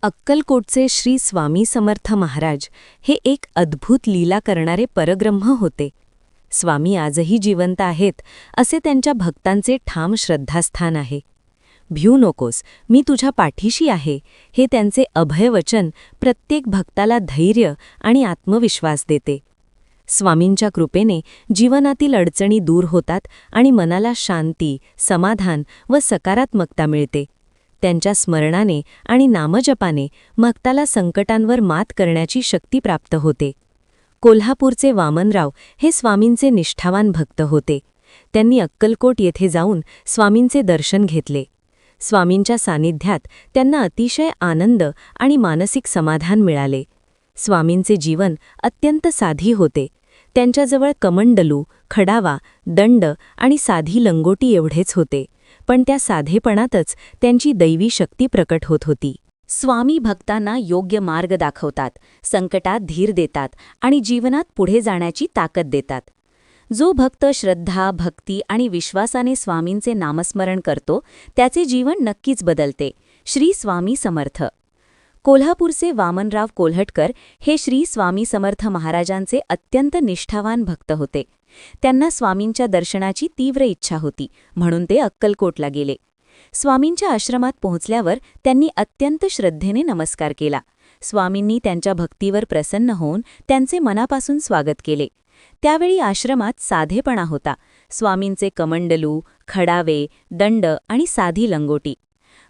अक्कलकोटचे श्री स्वामी समर्थ महाराज हे एक अद्भुत लीला करणारे परब्रह्म होते. स्वामी आजही जिवंत आहेत असे त्यांच्या भक्तांचे ठाम श्रद्धास्थान आहे. भिऊ नकोस, मी तुझ्या पाठीशी आहे, हे त्यांचे अभयवचन प्रत्येक भक्ताला धैर्य आणि आत्मविश्वास देते. स्वामींच्या कृपेने जीवनातील अडचणी दूर होतात आणि मनाला शांती, समाधान व सकारात्मकता मिळते. त्यांच्या स्मरणाने आणि नामजपाने भक्ताला संकटांवर मात करण्याची शक्ती प्राप्त होते. कोल्हापूरचे वामनराव हे स्वामींचे निष्ठावान भक्त होते. त्यांनी अक्कलकोट येथे जाऊन स्वामींचे दर्शन घेतले. स्वामींच्या सानिध्यात त्यांना अतिशय आनंद आणि मानसिक समाधान मिळाले. स्वामींचे जीवन अत्यंत साधी होते. त्यांच्याजवळ कमंडलू, खडावा, दंड आणि साधी लंगोटी एवढेच होते, पण त्या साधेपणातच त्यांची दैवी शक्ती प्रकट होत होती. स्वामी भक्तांना योग्य मार्ग दाखवतात, संकटात धीर देतात आणि जीवनात पुढे जाण्याची ताकद देतात. जो भक्त श्रद्धा, भक्ती आणि विश्वासाने स्वामींचे नामस्मरण करतो, त्याचे जीवन नक्कीच बदलते. श्री स्वामी समर्थ. कोल्हापूरचे वामनराव कोल्हटकर हे श्री स्वामी समर्थ महाराजांचे अत्यंत निष्ठावान भक्त होते. त्यांना स्वामींच्या दर्शनाची तीव्र इच्छा होती, म्हणून ते अक्कलकोटला गेले. स्वामींच्या आश्रमात पोहोचल्यावर त्यांनी अत्यंत श्रद्धेने नमस्कार केला. स्वामींनी त्यांच्या भक्तीवर प्रसन्न होऊन त्यांचे मनापासून स्वागत केले. त्यावेळी आश्रमात साधेपणा होता. स्वामींचे कमंडलू, खडावे, दंड आणि साधी लंगोटी.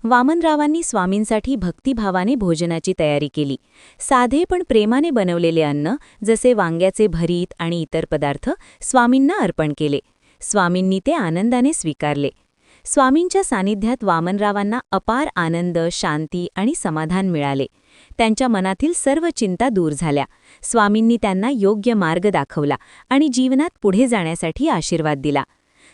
वामनरावांनी स्वामींसाठी भक्तिभावाने भोजनाची तयारी केली. साधे पण प्रेमाने बनवलेले अन्न, जसे वांग्याचे भरीत आणि इतर पदार्थ स्वामींना अर्पण केले. स्वामींनी ते आनंदाने स्वीकारले. स्वामींच्या सानिध्यात वामनरावांना अपार आनंद, शांती आणि समाधान मिळाले. त्यांच्या मनातील सर्व चिंता दूर झाल्या. स्वामींनी त्यांना योग्य मार्ग दाखवला आणि जीवनात पुढे जाण्यासाठी आशीर्वाद दिला.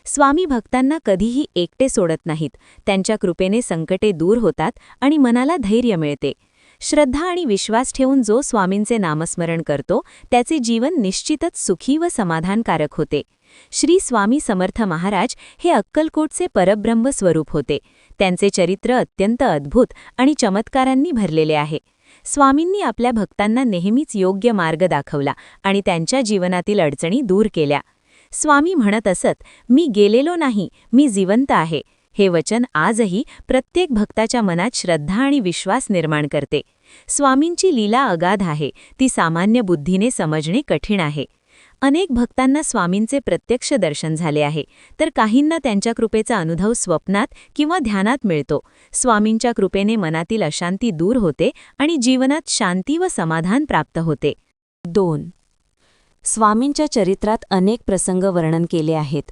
स्वामी भक्तांना कधीही एकटे सोडत नाहीत. त्यांच्या कृपेने संकटे दूर होतात आणि मनाला धैर्य मिळते. श्रद्धा आणि विश्वास ठेवून जो स्वामींचे नामस्मरण करतो, त्याचे जीवन निश्चितच सुखी व समाधानकारक होते. श्री स्वामी समर्थ महाराज हे अक्कलकोटचे परब्रह्म स्वरूप होते. त्यांचे चरित्र अत्यंत अद्भुत आणि चमत्कारांनी भरलेले आहे. स्वामींनी आपल्या भक्तांना नेहमीच योग्य मार्ग दाखवला आणि त्यांच्या जीवनातील अडचणी दूर केल्या. स्वामी म्हणत असत, मी गेलेलो नाही, मी जिवंत आहे. हे वचन आजही प्रत्येक भक्ताच्या मनात श्रद्धा आणि विश्वास निर्माण करते. स्वामींची लीला अगाध आहे, ती सामान्य बुद्धीने समजणे कठीण आहे. अनेक भक्तांना स्वामींचे प्रत्यक्ष दर्शन झाले आहे, तर काहींना त्यांच्या कृपेचा अनुभव स्वप्नात किंवा ध्यानात मिळतो. स्वामींच्या कृपेने मनातील अशांती दूर होते आणि जीवनात शांती व समाधान प्राप्त होते. 2. स्वामींच्या चरित्रात अनेक प्रसंग वर्णन केले आहेत,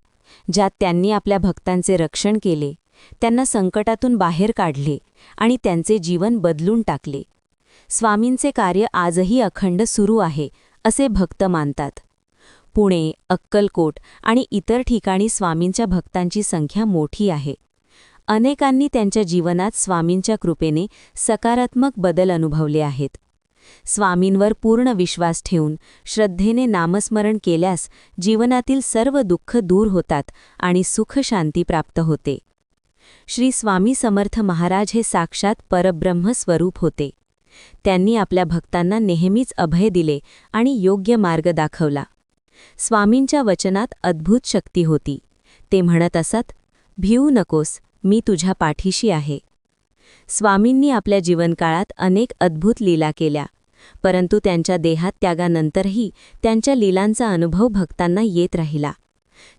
ज्यात त्यांनी आपल्या भक्तांचे रक्षण केले, त्यांना संकटातून बाहेर काढले आणि त्यांचे जीवन बदलून टाकले. स्वामींचे कार्य आजही अखंड सुरू आहे, असे भक्त मानतात. पुणे, अक्कलकोट आणि इतर ठिकाणी स्वामींच्या भक्तांची संख्या मोठी आहे. अनेकांनी त्यांच्या जीवनात स्वामींच्या कृपेने सकारात्मक बदल अनुभवले आहेत. स्वामींवर पूर्ण विश्वास ठेवून श्रद्धेने नामस्मरण केल्यास जीवनातील सर्व दुःख दूर होतात आणि सुख शांती प्राप्त होते. श्री स्वामी समर्थ महाराज हे साक्षात परब्रह्म स्वरूप होते. त्यांनी आपल्या भक्तांना नेहमीच अभय दिले आणि योग्य मार्ग दाखवला. स्वामींच्या वचनात अद्भुत शक्ती होती. ते म्हणत असत, भिऊ नकोस, मी तुझ्या पाठीशी आहे. स्वामींनी आपल्या जीवनकाळात अनेक अद्भुत लीला केल्या, परंतु त्यांच्या देहात त्यागानंतरही त्यांच्या लीलांचा अनुभव भक्तांना येत राहिला.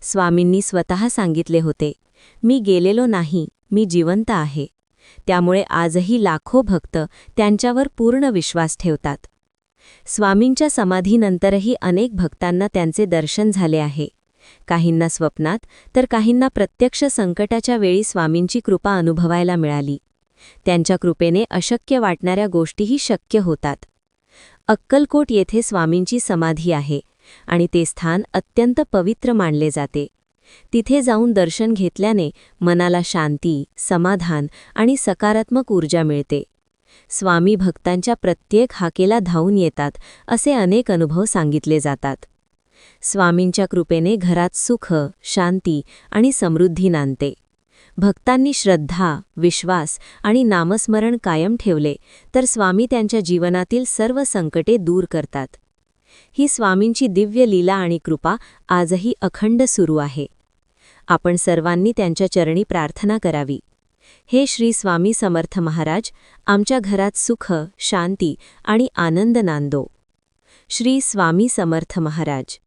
स्वामींनी स्वतः सांगितले होते, मी गेलेलो नाही, मी जिवंत आहे. त्यामुळे आजही लाखो भक्त त्यांच्यावर पूर्ण विश्वास ठेवतात. स्वामींच्या समाधीनंतरही अनेक भक्तांना त्यांचे दर्शन झाले आहे. काहींना स्वप्नात, तर काहींना प्रत्यक्ष संकटाच्या वेळी स्वामींची कृपा अनुभवायला मिळाली. त्यांच्या कृपेने अशक्य वाटणाऱ्या गोष्टीही शक्य होतात. अक्कलकोट येथे स्वामींची समाधी आहे आणि ते स्थान अत्यंत पवित्र मानले जाते. तिथे जाऊन दर्शन घेतल्याने मनाला शांती, समाधान आणि सकारात्मक ऊर्जा मिळते. स्वामी भक्तांच्या प्रत्येक हाकेला धावून येतात, असे अनेक अनुभव सांगितले जातात. स्वामींच्या कृपेने घरात सुख, शांती आणि समृद्धी नांदते. भक्तांनी श्रद्धा, विश्वास आणि नामस्मरण कायम ठेवले तर स्वामी त्यांच्या जीवनातील सर्व संकटे दूर करतात. ही स्वामींची दिव्य लीला आणि कृपा आजही अखंड सुरू आहे. आपण सर्वांनी त्यांच्या चरणी प्रार्थना करावी. हे श्री स्वामी समर्थ महाराज, आमच्या घरात सुख, शांती आणि आनंद नांदो. श्री स्वामी समर्थ महाराज.